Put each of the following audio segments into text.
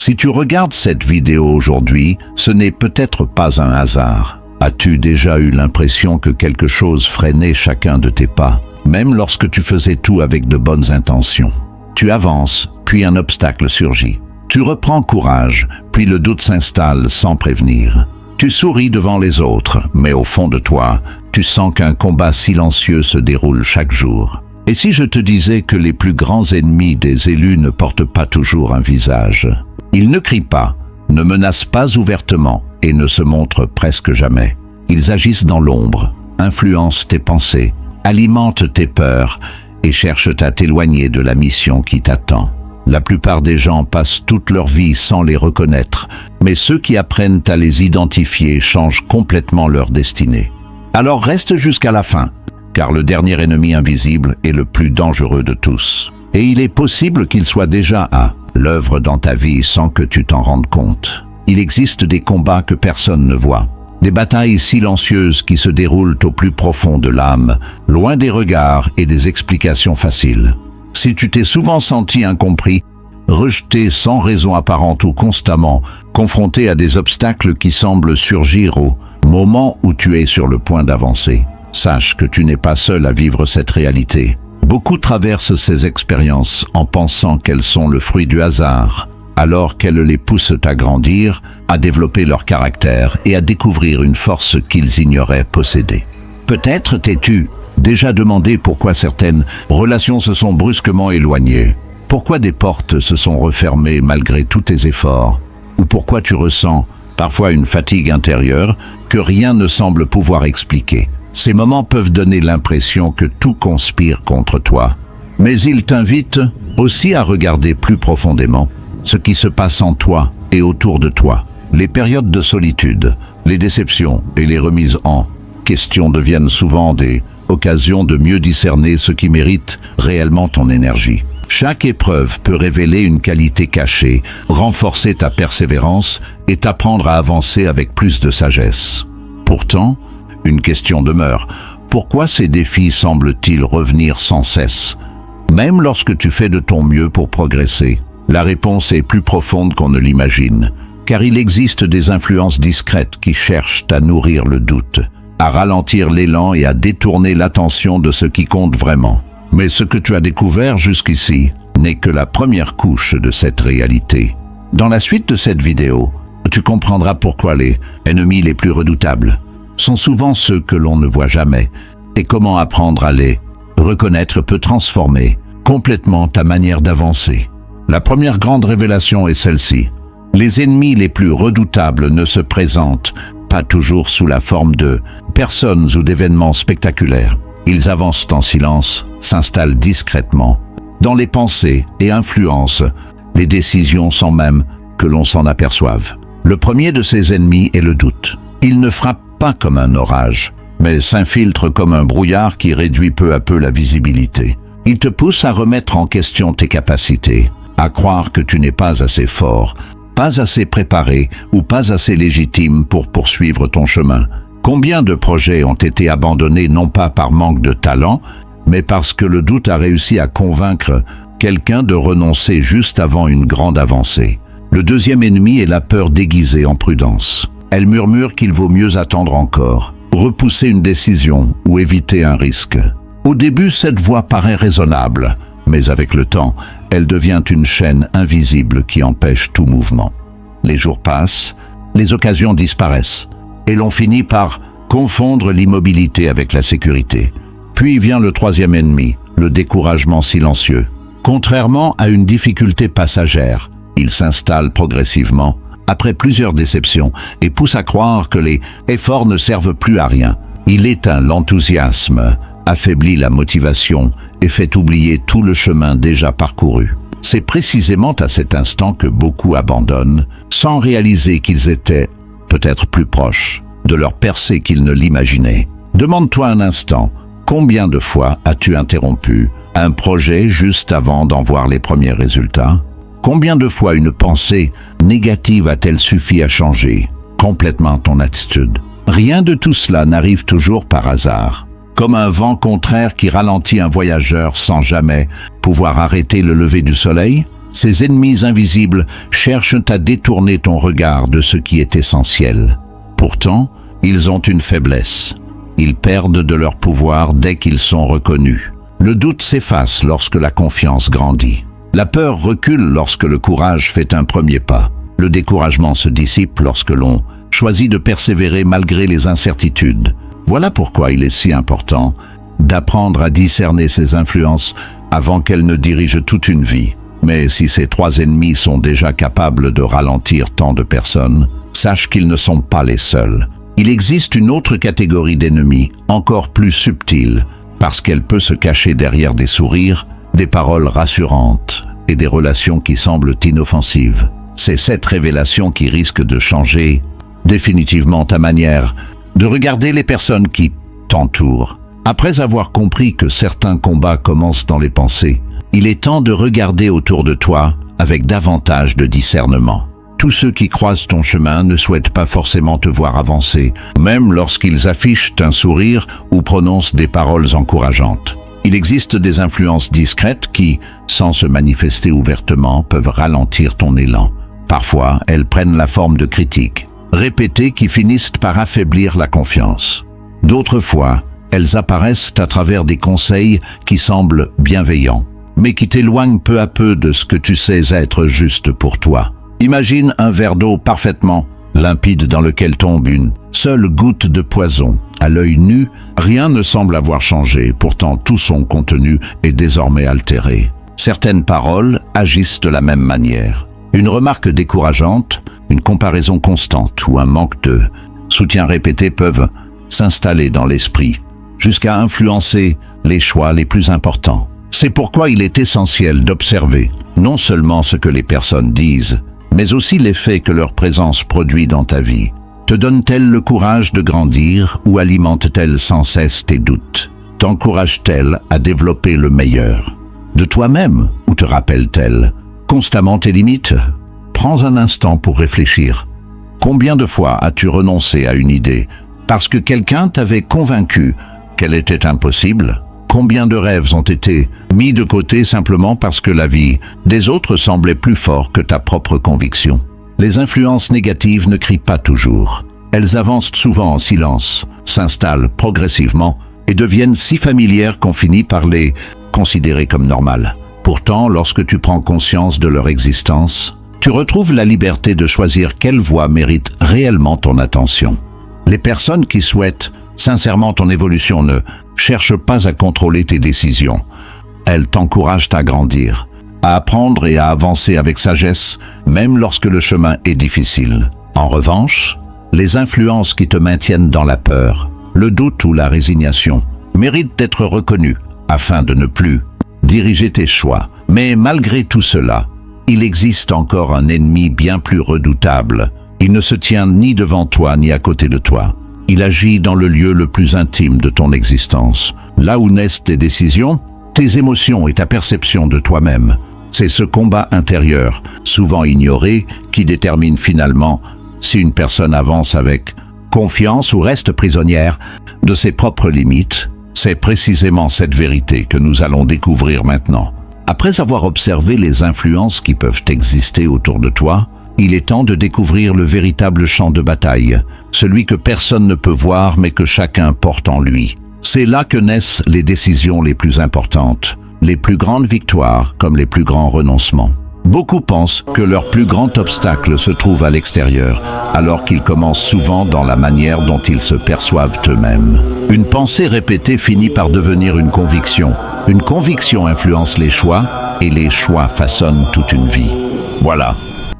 Si tu regardes cette vidéo aujourd'hui, ce n'est peut-être pas un hasard. As-tu déjà eu l'impression que quelque chose freinait chacun de tes pas, même lorsque tu faisais tout avec de bonnes intentions? Tu avances, puis un obstacle surgit. Tu reprends courage, puis le doute s'installe sans prévenir. Tu souris devant les autres, mais au fond de toi, tu sens qu'un combat silencieux se déroule chaque jour. Et si je te disais que les plus grands ennemis des élus ne portent pas toujours un visage? Ils ne crient pas, ne menacent pas ouvertement et ne se montrent presque jamais. Ils agissent dans l'ombre, influencent tes pensées, alimentent tes peurs et cherchent à t'éloigner de la mission qui t'attend. La plupart des gens passent toute leur vie sans les reconnaître, mais ceux qui apprennent à les identifier changent complètement leur destinée. Alors reste jusqu'à la fin, car le dernier ennemi invisible est le plus dangereux de tous. Et il est possible qu'il soit déjà à l'œuvre dans ta vie sans que tu t'en rendes compte. Il existe des combats que personne ne voit, des batailles silencieuses qui se déroulent au plus profond de l'âme, loin des regards et des explications faciles. Si tu t'es souvent senti incompris, rejeté sans raison apparente ou constamment confronté à des obstacles qui semblent surgir au moment où tu es sur le point d'avancer, sache que tu n'es pas seul à vivre cette réalité. Beaucoup traversent ces expériences en pensant qu'elles sont le fruit du hasard, alors qu'elles les poussent à grandir, à développer leur caractère et à découvrir une force qu'ils ignoraient posséder. Peut-être t'es-tu déjà demandé pourquoi certaines relations se sont brusquement éloignées, pourquoi des portes se sont refermées malgré tous tes efforts, ou pourquoi tu ressens parfois une fatigue intérieure que rien ne semble pouvoir expliquer. Ces moments peuvent donner l'impression que tout conspire contre toi, mais ils t'invitent aussi à regarder plus profondément ce qui se passe en toi et autour de toi. Les périodes de solitude, les déceptions et les remises en question deviennent souvent des occasions de mieux discerner ce qui mérite réellement ton énergie. Chaque épreuve peut révéler une qualité cachée, renforcer ta persévérance et t'apprendre à avancer avec plus de sagesse. Pourtant, une question demeure. Pourquoi ces défis semblent-ils revenir sans cesse, même lorsque tu fais de ton mieux pour progresser? La réponse est plus profonde qu'on ne l'imagine, car il existe des influences discrètes qui cherchent à nourrir le doute, à ralentir l'élan et à détourner l'attention de ce qui compte vraiment. Mais ce que tu as découvert jusqu'ici n'est que la première couche de cette réalité. Dans la suite de cette vidéo, tu comprendras pourquoi les ennemis les plus redoutables sont souvent ceux que l'on ne voit jamais, et comment apprendre à les reconnaître peut transformer complètement ta manière d'avancer. La première grande révélation est celle-ci. Les ennemis les plus redoutables ne se présentent pas toujours sous la forme de personnes ou d'événements spectaculaires. Ils avancent en silence, s'installent discrètement dans les pensées et influencent les décisions sans même que l'on s'en aperçoive. Le premier de ces ennemis est le doute. Il ne frappe pas comme un orage, mais s'infiltre comme un brouillard qui réduit peu à peu la visibilité. Il te pousse à remettre en question tes capacités, à croire que tu n'es pas assez fort, pas assez préparé ou pas assez légitime pour poursuivre ton chemin. Combien de projets ont été abandonnés non pas par manque de talent, mais parce que le doute a réussi à convaincre quelqu'un de renoncer juste avant une grande avancée. Le deuxième ennemi est la peur déguisée en prudence. Elle murmure qu'il vaut mieux attendre encore, repousser une décision ou éviter un risque. Au début, cette voix paraît raisonnable, mais avec le temps, elle devient une chaîne invisible qui empêche tout mouvement. Les jours passent, les occasions disparaissent, et l'on finit par confondre l'immobilité avec la sécurité. Puis vient le troisième ennemi, le découragement silencieux. Contrairement à une difficulté passagère, il s'installe progressivement, après plusieurs déceptions, et pousse à croire que les efforts ne servent plus à rien. Il éteint l'enthousiasme, affaiblit la motivation et fait oublier tout le chemin déjà parcouru. C'est précisément à cet instant que beaucoup abandonnent, sans réaliser qu'ils étaient peut-être plus proches de leur percée qu'ils ne l'imaginaient. Demande-toi un instant, combien de fois as-tu interrompu un projet juste avant d'en voir les premiers résultats? Combien de fois une pensée négative a-t-elle suffi à changer complètement ton attitude? Rien de tout cela n'arrive toujours par hasard. Comme un vent contraire qui ralentit un voyageur sans jamais pouvoir arrêter le lever du soleil, Ces ennemis invisibles cherchent à détourner ton regard de ce qui est essentiel. Pourtant, ils ont une faiblesse. Ils perdent de leur pouvoir dès qu'ils sont reconnus. Le doute s'efface lorsque la confiance grandit. La peur recule lorsque le courage fait un premier pas. Le découragement se dissipe lorsque l'on choisit de persévérer malgré les incertitudes. Voilà pourquoi il est si important d'apprendre à discerner ces influences avant qu'elles ne dirigent toute une vie. Mais si ces 3 ennemis sont déjà capables de ralentir tant de personnes, sache qu'ils ne sont pas les seuls. Il existe une autre catégorie d'ennemis, encore plus subtile, parce qu'elle peut se cacher derrière des sourires, des paroles rassurantes et des relations qui semblent inoffensives. C'est cette révélation qui risque de changer définitivement ta manière de regarder les personnes qui t'entourent. Après avoir compris que certains combats commencent dans les pensées, il est temps de regarder autour de toi avec davantage de discernement. Tous ceux qui croisent ton chemin ne souhaitent pas forcément te voir avancer, même lorsqu'ils affichent un sourire ou prononcent des paroles encourageantes. Il existe des influences discrètes qui, sans se manifester ouvertement, peuvent ralentir ton élan. Parfois, elles prennent la forme de critiques répétées qui finissent par affaiblir la confiance. D'autres fois, elles apparaissent à travers des conseils qui semblent bienveillants, mais qui t'éloignent peu à peu de ce que tu sais être juste pour toi. Imagine un verre d'eau parfaitement limpide dans lequel tombe une seule goutte de poison. À l'œil nu, rien ne semble avoir changé, pourtant tout son contenu est désormais altéré. Certaines paroles agissent de la même manière. Une remarque décourageante, une comparaison constante ou un manque de soutien répété peuvent s'installer dans l'esprit, jusqu'à influencer les choix les plus importants. C'est pourquoi il est essentiel d'observer non seulement ce que les personnes disent, mais aussi l'effet que leur présence produit dans ta vie. Te donne-t-elle le courage de grandir ou alimente-t-elle sans cesse tes doutes? T'encourage-t-elle à développer le meilleur de toi-même ou te rappelle-t-elle constamment tes limites? Prends un instant pour réfléchir. Combien de fois as-tu renoncé à une idée parce que quelqu'un t'avait convaincu qu'elle était impossible? Combien de rêves ont été mis de côté simplement parce que la vie des autres semblait plus fort que ta propre conviction? Les influences négatives ne crient pas toujours. Elles avancent souvent en silence, s'installent progressivement et deviennent si familières qu'on finit par les considérer comme normales. Pourtant, lorsque tu prends conscience de leur existence, tu retrouves la liberté de choisir quelle voie mérite réellement ton attention. Les personnes qui souhaitent sincèrement ton évolution ne cherchent pas à contrôler tes décisions. Elles t'encouragent à grandir, à apprendre et à avancer avec sagesse, même lorsque le chemin est difficile. En revanche, les influences qui te maintiennent dans la peur, le doute ou la résignation méritent d'être reconnues afin de ne plus diriger tes choix. Mais malgré tout cela, il existe encore un ennemi bien plus redoutable. Il ne se tient ni devant toi ni à côté de toi. Il agit dans le lieu le plus intime de ton existence, là où naissent tes décisions, tes émotions et ta perception de toi-même. C'est ce combat intérieur, souvent ignoré, qui détermine finalement si une personne avance avec confiance ou reste prisonnière de ses propres limites. C'est précisément cette vérité que nous allons découvrir maintenant. Après avoir observé les influences qui peuvent exister autour de toi, il est temps de découvrir le véritable champ de bataille, celui que personne ne peut voir mais que chacun porte en lui. C'est là que naissent les décisions les plus importantes, les plus grandes victoires comme les plus grands renoncements. Beaucoup pensent que leur plus grand obstacle se trouve à l'extérieur, alors qu'il commence souvent dans la manière dont ils se perçoivent eux-mêmes. Une pensée répétée finit par devenir une conviction. Une conviction influence les choix, et les choix façonnent toute une vie. Voilà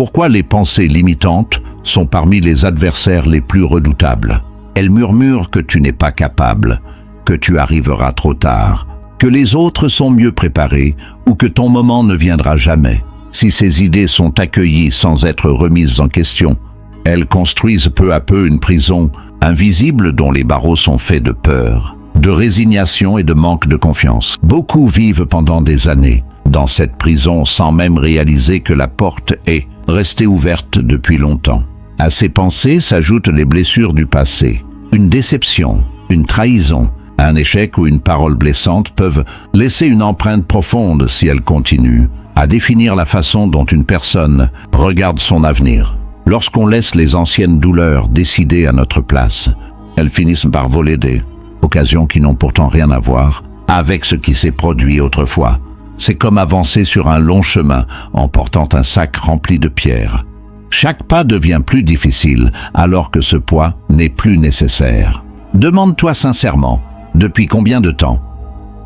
pourquoi les pensées limitantes sont parmi les adversaires les plus redoutables. Elles murmurent que tu n'es pas capable, que tu arriveras trop tard, que les autres sont mieux préparés ou que ton moment ne viendra jamais. Si ces idées sont accueillies sans être remises en question, elles construisent peu à peu une prison invisible dont les barreaux sont faits de peur, de résignation et de manque de confiance. Beaucoup vivent pendant des années dans cette prison sans même réaliser que la porte est restée ouverte depuis longtemps. À ces pensées s'ajoutent les blessures du passé. Une déception, une trahison, un échec ou une parole blessante peuvent laisser une empreinte profonde si elles continuent. à définir la façon dont une personne regarde son avenir. Lorsqu'on laisse les anciennes douleurs décider à notre place, elles finissent par voler des occasions qui n'ont pourtant rien à voir avec ce qui s'est produit autrefois. C'est comme avancer sur un long chemin en portant un sac rempli de pierres. Chaque pas devient plus difficile alors que ce poids n'est plus nécessaire. Demande-toi sincèrement, depuis combien de temps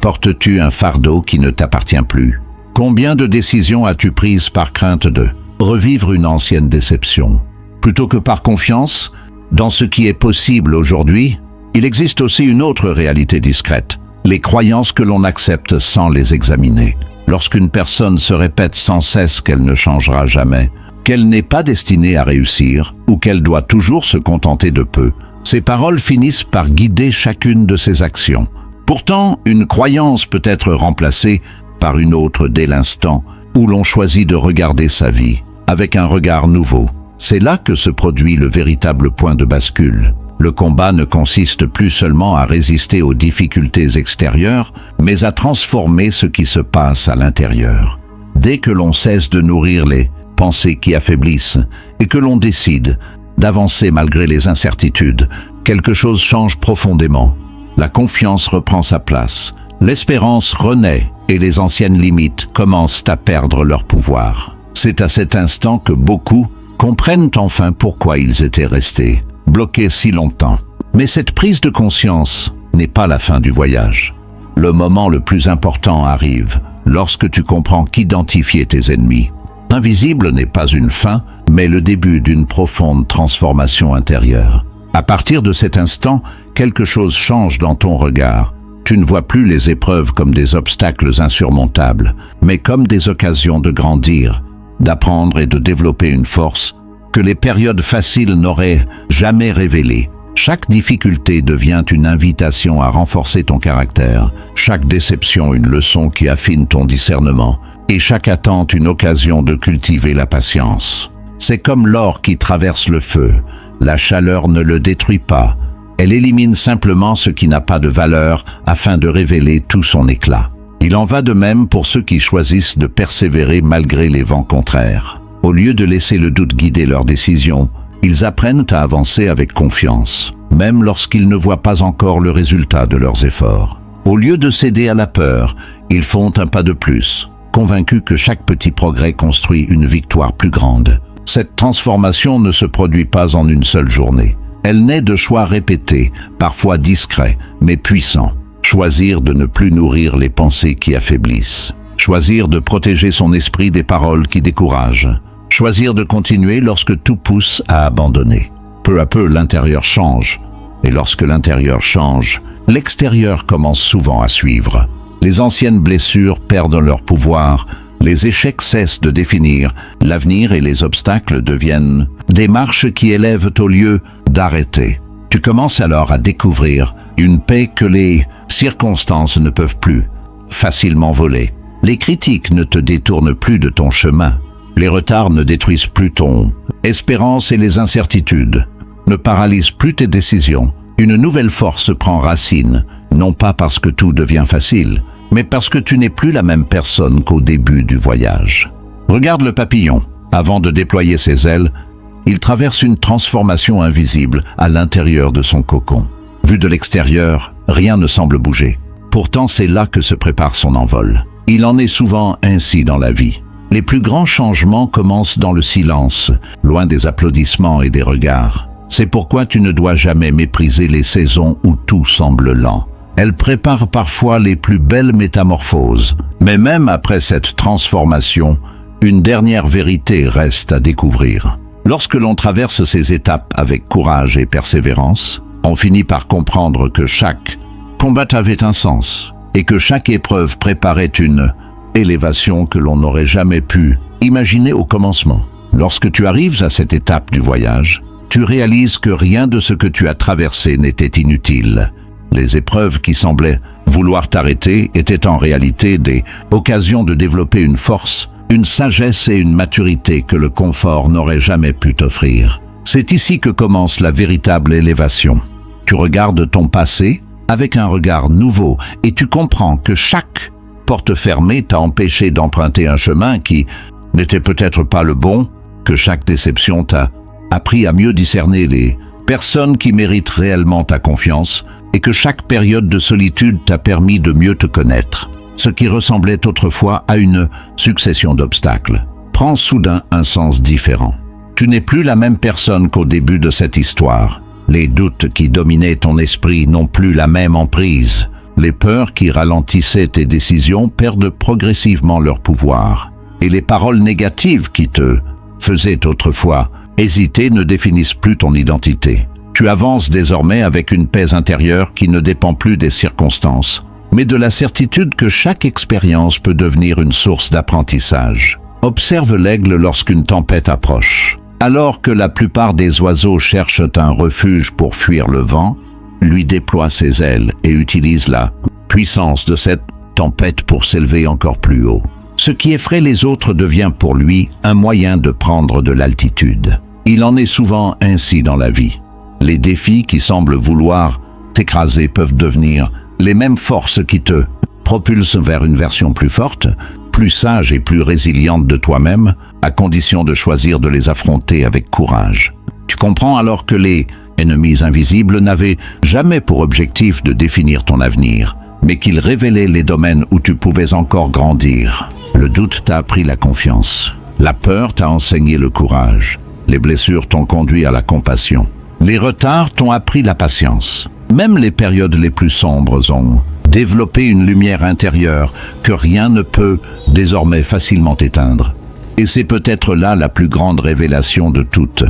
portes-tu un fardeau qui ne t'appartient plus? Combien de décisions as-tu prises par crainte de revivre une ancienne déception? Plutôt que par confiance dans ce qui est possible aujourd'hui, il existe aussi une autre réalité discrète, les croyances que l'on accepte sans les examiner. Lorsqu'une personne se répète sans cesse qu'elle ne changera jamais, qu'elle n'est pas destinée à réussir ou qu'elle doit toujours se contenter de peu, ces paroles finissent par guider chacune de ses actions. Pourtant, une croyance peut être remplacée par une autre dès l'instant où l'on choisit de regarder sa vie avec un regard nouveau. C'est là que se produit le véritable point de bascule. Le combat ne consiste plus seulement à résister aux difficultés extérieures, mais à transformer ce qui se passe à l'intérieur. Dès que l'on cesse de nourrir les pensées qui affaiblissent et que l'on décide d'avancer malgré les incertitudes, quelque chose change profondément. La confiance reprend sa place, l'espérance renaît et les anciennes limites commencent à perdre leur pouvoir. C'est à cet instant que beaucoup comprennent enfin pourquoi ils étaient restés bloqués si longtemps. Mais cette prise de conscience n'est pas la fin du voyage. Le moment le plus important arrive lorsque tu comprends qu'identifier tes ennemis invisibles n'est pas une fin, mais le début d'une profonde transformation intérieure. À partir de cet instant, quelque chose change dans ton regard. Tu ne vois plus les épreuves comme des obstacles insurmontables, mais comme des occasions de grandir, d'apprendre et de développer une force que les périodes faciles n'auraient jamais révélée. Chaque difficulté devient une invitation à renforcer ton caractère, chaque déception une leçon qui affine ton discernement, et chaque attente une occasion de cultiver la patience. C'est comme l'or qui traverse le feu. La chaleur ne le détruit pas. Elle élimine simplement ce qui n'a pas de valeur afin de révéler tout son éclat. Il en va de même pour ceux qui choisissent de persévérer malgré les vents contraires. Au lieu de laisser le doute guider leurs décisions, ils apprennent à avancer avec confiance, même lorsqu'ils ne voient pas encore le résultat de leurs efforts. Au lieu de céder à la peur, ils font un pas de plus, convaincus que chaque petit progrès construit une victoire plus grande. Cette transformation ne se produit pas en une seule journée. Elle naît de choix répétés, parfois discrets, mais puissants. Choisir de ne plus nourrir les pensées qui affaiblissent. Choisir de protéger son esprit des paroles qui découragent. Choisir de continuer lorsque tout pousse à abandonner. Peu à peu, l'intérieur change. Et lorsque l'intérieur change, l'extérieur commence souvent à suivre. Les anciennes blessures perdent leur pouvoir. Les échecs cessent de définir l'avenir et les obstacles deviennent des marches qui élèvent au lieu d'arrêter. Tu commences alors à découvrir une paix que les circonstances ne peuvent plus facilement voler. Les critiques ne te détournent plus de ton chemin. Les retards ne détruisent plus ton espérance et les incertitudes ne paralysent plus tes décisions. Une nouvelle force prend racine, non pas parce que tout devient facile, mais parce que tu n'es plus la même personne qu'au début du voyage. Regarde le papillon. Avant de déployer ses ailes, il traverse une transformation invisible à l'intérieur de son cocon. Vu de l'extérieur, rien ne semble bouger. Pourtant, c'est là que se prépare son envol. Il en est souvent ainsi dans la vie. Les plus grands changements commencent dans le silence, loin des applaudissements et des regards. C'est pourquoi tu ne dois jamais mépriser les saisons où tout semble lent. Elles préparent parfois les plus belles métamorphoses. Mais même après cette transformation, une dernière vérité reste à découvrir. Lorsque l'on traverse ces étapes avec courage et persévérance, on finit par comprendre que chaque combat avait un sens et que chaque épreuve préparait une élévation que l'on n'aurait jamais pu imaginer au commencement. Lorsque tu arrives à cette étape du voyage, tu réalises que rien de ce que tu as traversé n'était inutile. Les épreuves qui semblaient vouloir t'arrêter étaient en réalité des occasions de développer une force, une sagesse et une maturité que le confort n'aurait jamais pu t'offrir. C'est ici que commence la véritable élévation. Tu regardes ton passé avec un regard nouveau et tu comprends que chaque porte fermée t'a empêché d'emprunter un chemin qui n'était peut-être pas le bon, que chaque déception t'a appris à mieux discerner les personnes qui méritent réellement ta confiance et que chaque période de solitude t'a permis de mieux te connaître. Ce qui ressemblait autrefois à une succession d'obstacles prend soudain un sens différent. Tu n'es plus la même personne qu'au début de cette histoire. Les doutes qui dominaient ton esprit n'ont plus la même emprise. Les peurs qui ralentissaient tes décisions perdent progressivement leur pouvoir. Et les paroles négatives qui te faisaient autrefois hésiter ne définissent plus ton identité. Tu avances désormais avec une paix intérieure qui ne dépend plus des circonstances, mais de la certitude que chaque expérience peut devenir une source d'apprentissage. Observe l'aigle lorsqu'une tempête approche. Alors que la plupart des oiseaux cherchent un refuge pour fuir le vent, lui déploie ses ailes et utilise la puissance de cette tempête pour s'élever encore plus haut. Ce qui effraie les autres devient pour lui un moyen de prendre de l'altitude. Il en est souvent ainsi dans la vie. Les défis qui semblent vouloir t'écraser peuvent devenir les mêmes forces qui te propulsent vers une version plus forte, plus sage et plus résiliente de toi-même, à condition de choisir de les affronter avec courage. Tu comprends alors que les ennemis invisibles n'avaient jamais pour objectif de définir ton avenir, mais qu'ils révélaient les domaines où tu pouvais encore grandir. Le doute t'a appris la confiance. La peur t'a enseigné le courage. Les blessures t'ont conduit à la compassion. Les retards t'ont appris la patience. Même les périodes les plus sombres ont développer une lumière intérieure que rien ne peut désormais facilement éteindre. Et c'est peut-être là la plus grande révélation de toutes.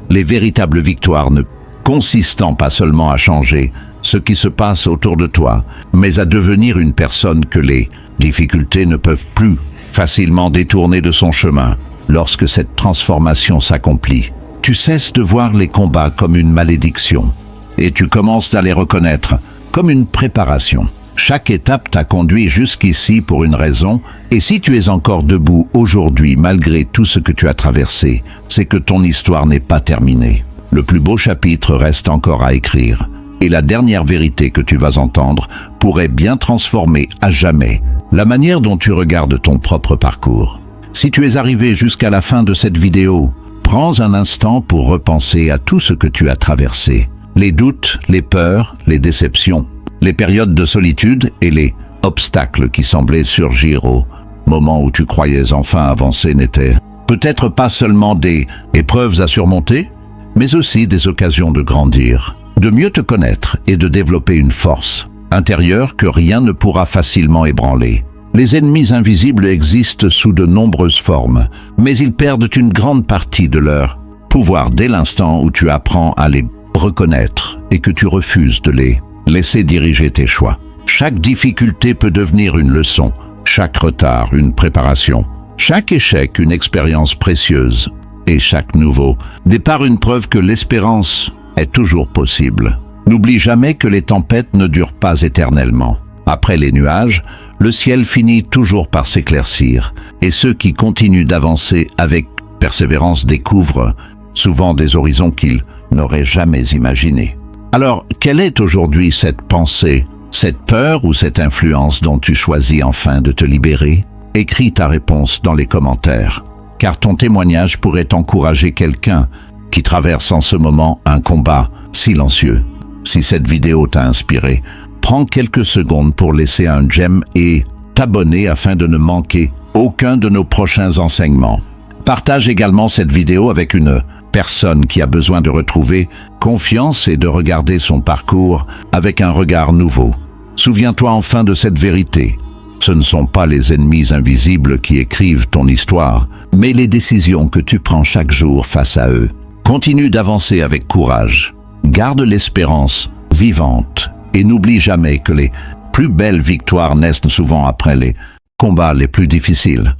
Les véritables victoires ne consistant pas seulement à changer ce qui se passe autour de toi, mais à devenir une personne que les difficultés ne peuvent plus facilement détourner de son chemin. Lorsque cette transformation s'accomplit, tu cesses de voir les combats comme une malédiction et tu commences à les reconnaître comme une préparation. Chaque étape t'a conduit jusqu'ici pour une raison, et si tu es encore debout aujourd'hui malgré tout ce que tu as traversé, c'est que ton histoire n'est pas terminée. Le plus beau chapitre reste encore à écrire, et la dernière vérité que tu vas entendre pourrait bien transformer à jamais la manière dont tu regardes ton propre parcours. Si tu es arrivé jusqu'à la fin de cette vidéo, prends un instant pour repenser à tout ce que tu as traversé. Les doutes, les peurs, les déceptions, les périodes de solitude et les obstacles qui semblaient surgir au moment où tu croyais enfin avancer n'étaient peut-être pas seulement des épreuves à surmonter, mais aussi des occasions de grandir, de mieux te connaître et de développer une force intérieure que rien ne pourra facilement ébranler. Les ennemis invisibles existent sous de nombreuses formes, mais ils perdent une grande partie de leur pouvoir dès l'instant où tu apprends à les reconnaître et que tu refuses de les laisser diriger tes choix. Chaque difficulté peut devenir une leçon, chaque retard une préparation, chaque échec une expérience précieuse et chaque nouveau départ une preuve que l'espérance est toujours possible. N'oublie jamais que les tempêtes ne durent pas éternellement. Après les nuages, le ciel finit toujours par s'éclaircir et ceux qui continuent d'avancer avec persévérance découvrent souvent des horizons qu'ils n'auraient jamais imaginés. Alors, quelle est aujourd'hui cette pensée, cette peur ou cette influence dont tu choisis enfin de te libérer? Écris ta réponse dans les commentaires, car ton témoignage pourrait encourager quelqu'un qui traverse en ce moment un combat silencieux. Si cette vidéo t'a inspiré, prends quelques secondes pour laisser un j'aime et t'abonner afin de ne manquer aucun de nos prochains enseignements. Partage également cette vidéo avec une personne qui a besoin de retrouver confiance et de regarder son parcours avec un regard nouveau. Souviens-toi enfin de cette vérité. Ce ne sont pas les ennemis invisibles qui écrivent ton histoire, mais les décisions que tu prends chaque jour face à eux. Continue d'avancer avec courage. Garde l'espérance vivante et n'oublie jamais que les plus belles victoires naissent souvent après les combats les plus difficiles.